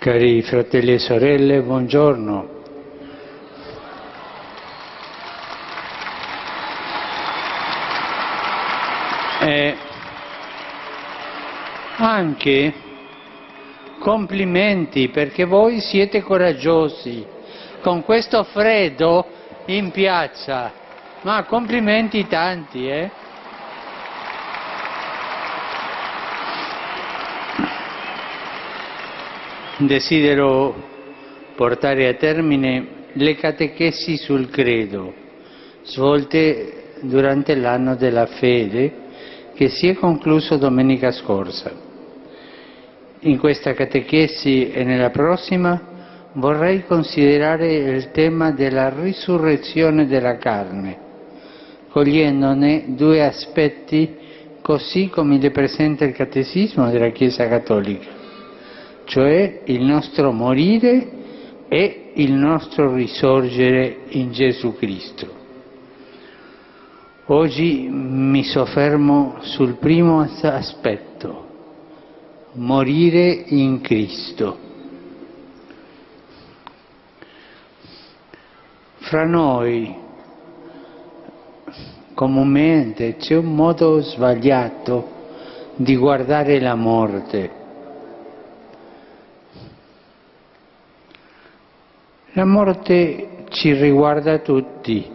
Cari fratelli e sorelle, buongiorno. Anche complimenti, perché voi siete coraggiosi con questo freddo in piazza, ma complimenti tanti, Desidero portare a termine le catechesi sul credo, svolte durante l'anno della fede, che si è concluso domenica scorsa. In questa catechesi e nella prossima vorrei considerare il tema della risurrezione della carne, cogliendone due aspetti così come li presenta il Catechismo della Chiesa Cattolica, cioè il nostro morire e il nostro risorgere in Gesù Cristo. Oggi mi soffermo sul primo aspetto, morire in Cristo. Fra noi comunemente c'è un modo sbagliato di guardare la morte. La morte ci riguarda tutti,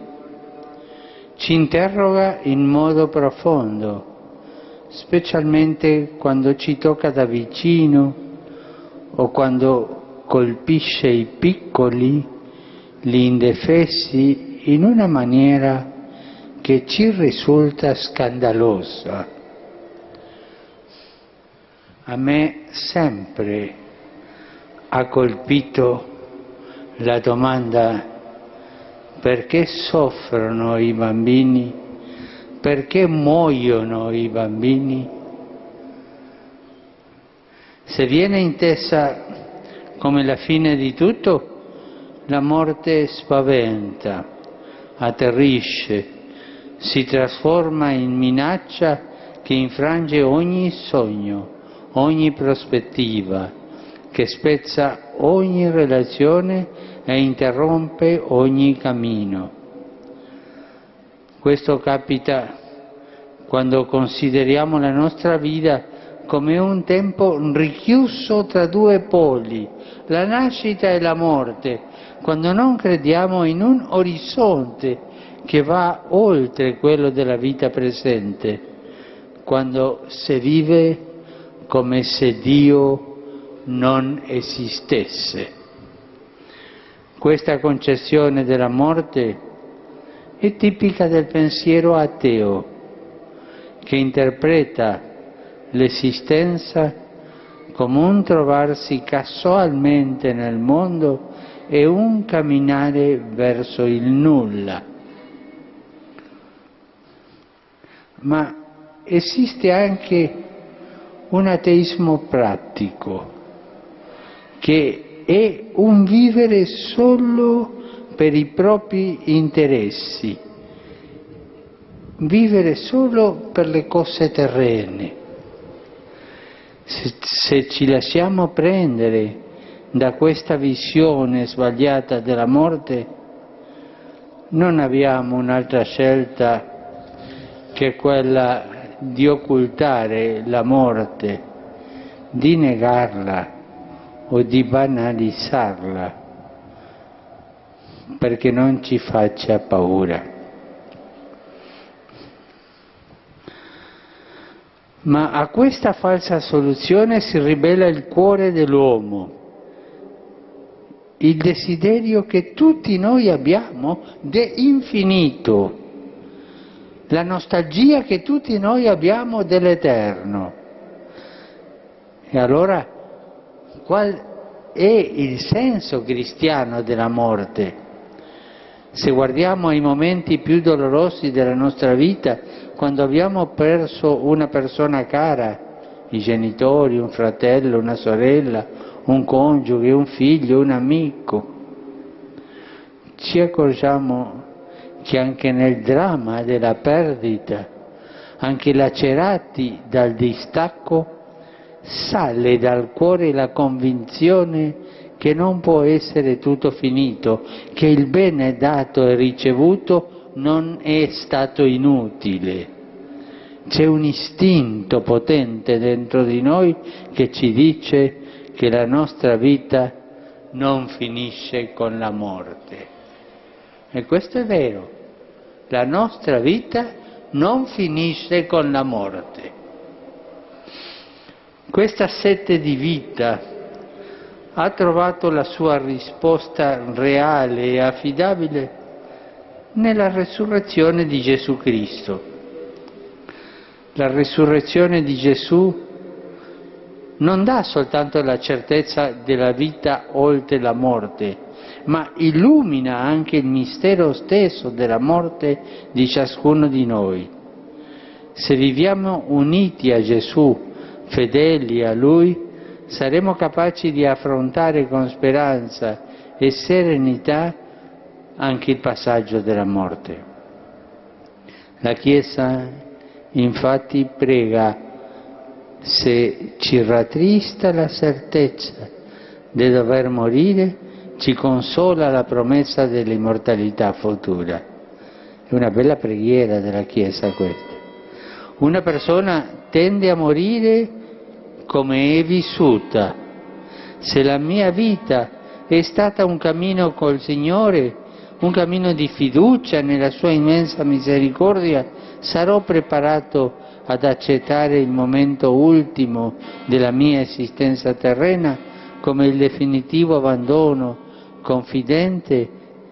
ci interroga in modo profondo, specialmente quando ci tocca da vicino o quando colpisce i piccoli, gli indefessi, in una maniera che ci risulta scandalosa. A me sempre ha colpito la domanda: perché soffrono i bambini? Perché muoiono i bambini? Se viene intesa come la fine di tutto, la morte spaventa, atterrisce, si trasforma in minaccia che infrange ogni sogno, ogni prospettiva, che spezza ogni relazione e interrompe ogni cammino. Questo capita quando consideriamo la nostra vita come un tempo richiuso tra due poli, la nascita e la morte, quando non crediamo in un orizzonte che va oltre quello della vita presente, quando si vive come se Dio non esistesse. Questa concezione della morte è tipica del pensiero ateo, che interpreta l'esistenza come un trovarsi casualmente nel mondo e un camminare verso il nulla. Ma esiste anche un ateismo pratico, che è un vivere solo per i propri interessi, vivere solo per le cose terrene. Se ci lasciamo prendere da questa visione sbagliata della morte, non abbiamo un'altra scelta che quella di occultare la morte, di negarla o di banalizzarla, perché non ci faccia paura. Ma a questa falsa soluzione si ribella il cuore dell'uomo, il desiderio che tutti noi abbiamo dell'infinito, la nostalgia che tutti noi abbiamo dell'eterno. E allora, qual è il senso cristiano della morte? Se guardiamo ai momenti più dolorosi della nostra vita, quando abbiamo perso una persona cara, i genitori, un fratello, una sorella, un coniuge, un figlio, un amico, ci accorgiamo che anche nel dramma della perdita, anche lacerati dal distacco, sale dal cuore la convinzione che non può essere tutto finito, che il bene dato e ricevuto non è stato inutile. C'è un istinto potente dentro di noi che ci dice che la nostra vita non finisce con la morte. E questo è vero, la nostra vita non finisce con la morte. Questa sete di vita ha trovato la sua risposta reale e affidabile nella resurrezione di Gesù Cristo. La resurrezione di Gesù non dà soltanto la certezza della vita oltre la morte, ma illumina anche il mistero stesso della morte di ciascuno di noi. Se viviamo uniti a Gesù, fedeli a Lui, saremo capaci di affrontare con speranza e serenità anche il passaggio della morte. La Chiesa infatti prega: se ci rattrista la certezza di dover morire, ci consola la promessa dell'immortalità futura. È una bella preghiera della Chiesa questa. Una persona tende a morire come è vissuta. Se la mia vita è stata un cammino col Signore, un cammino di fiducia nella Sua immensa misericordia, sarò preparato ad accettare il momento ultimo della mia esistenza terrena come il definitivo abbandono, confidente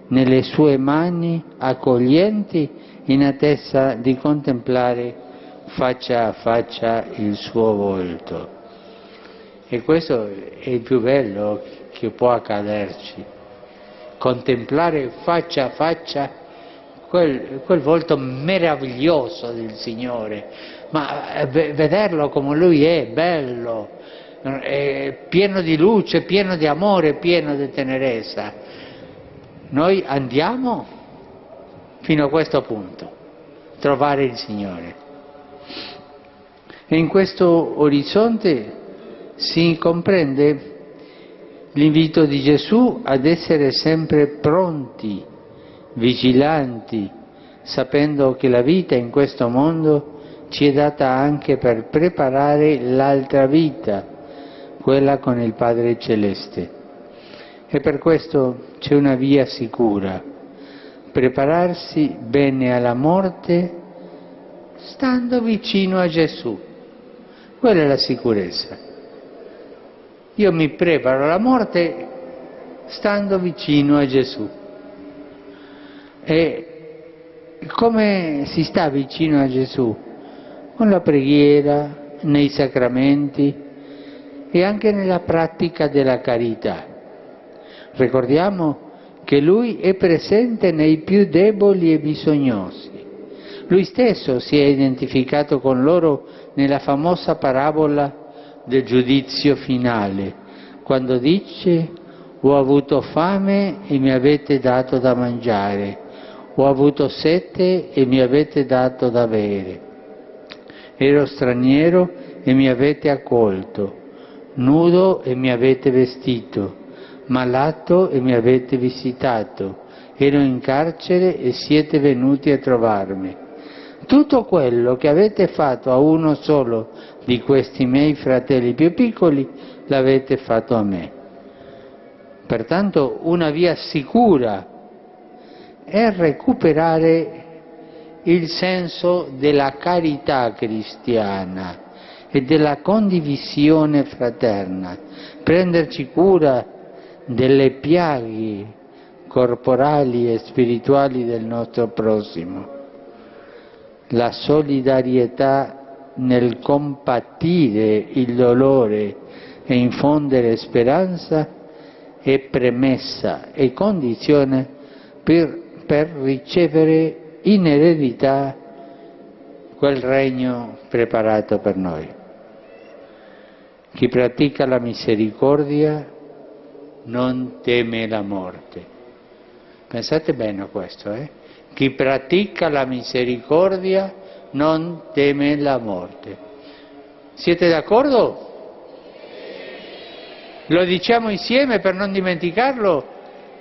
nelle Sue mani accoglienti, in attesa di contemplare faccia a faccia il Suo volto. E questo è il più bello che può accaderci, contemplare faccia a faccia quel volto meraviglioso del Signore, ma vederlo come Lui è, bello, pieno di luce, pieno di amore, pieno di tenerezza. Noi andiamo fino a questo punto, trovare il Signore. E in questo orizzonte si comprende l'invito di Gesù ad essere sempre pronti, vigilanti, sapendo che la vita in questo mondo ci è data anche per preparare l'altra vita, quella con il Padre Celeste. E per questo c'è una via sicura: prepararsi bene alla morte stando vicino a Gesù. Quella è la sicurezza. Io mi preparo alla morte stando vicino a Gesù. E come si sta vicino a Gesù? Con la preghiera, nei sacramenti e anche nella pratica della carità. Ricordiamo che Lui è presente nei più deboli e bisognosi. Lui stesso si è identificato con loro nella famosa parabola del giudizio finale, quando dice: ho avuto fame e mi avete dato da mangiare, ho avuto sete e mi avete dato da bere, ero straniero e mi avete accolto, nudo e mi avete vestito, malato e mi avete visitato, ero in carcere e siete venuti a trovarmi. Tutto quello che avete fatto a uno solo di questi miei fratelli più piccoli, l'avete fatto a me. Pertanto una via sicura è recuperare il senso della carità cristiana e della condivisione fraterna, prenderci cura delle piaghe corporali e spirituali del nostro prossimo. La solidarietà nel compatire il dolore e infondere speranza è premessa e condizione per ricevere in eredità quel regno preparato per noi. Chi pratica la misericordia non teme la morte. Pensate bene a questo, Chi pratica la misericordia non teme la morte. Siete d'accordo? Lo diciamo insieme per non dimenticarlo: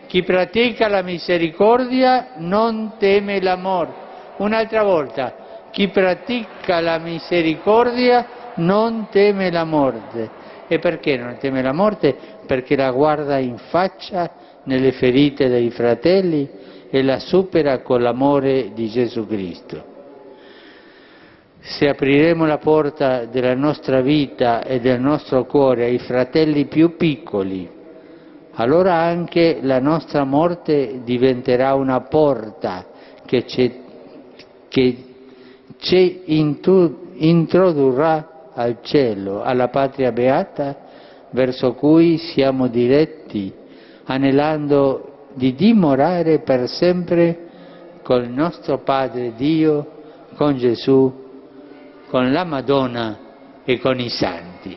chi pratica la misericordia non teme la morte. Un'altra volta: chi pratica la misericordia non teme la morte. E perché non teme la morte? Perché la guarda in faccia nelle ferite dei fratelli e la supera con l'amore di Gesù Cristo. Se apriremo la porta della nostra vita e del nostro cuore ai fratelli più piccoli, allora anche la nostra morte diventerà una porta che ci introdurrà al cielo, alla patria beata, verso cui siamo diretti, anelando di dimorare per sempre col nostro Padre Dio, con Gesù, con la Madonna e con i santi.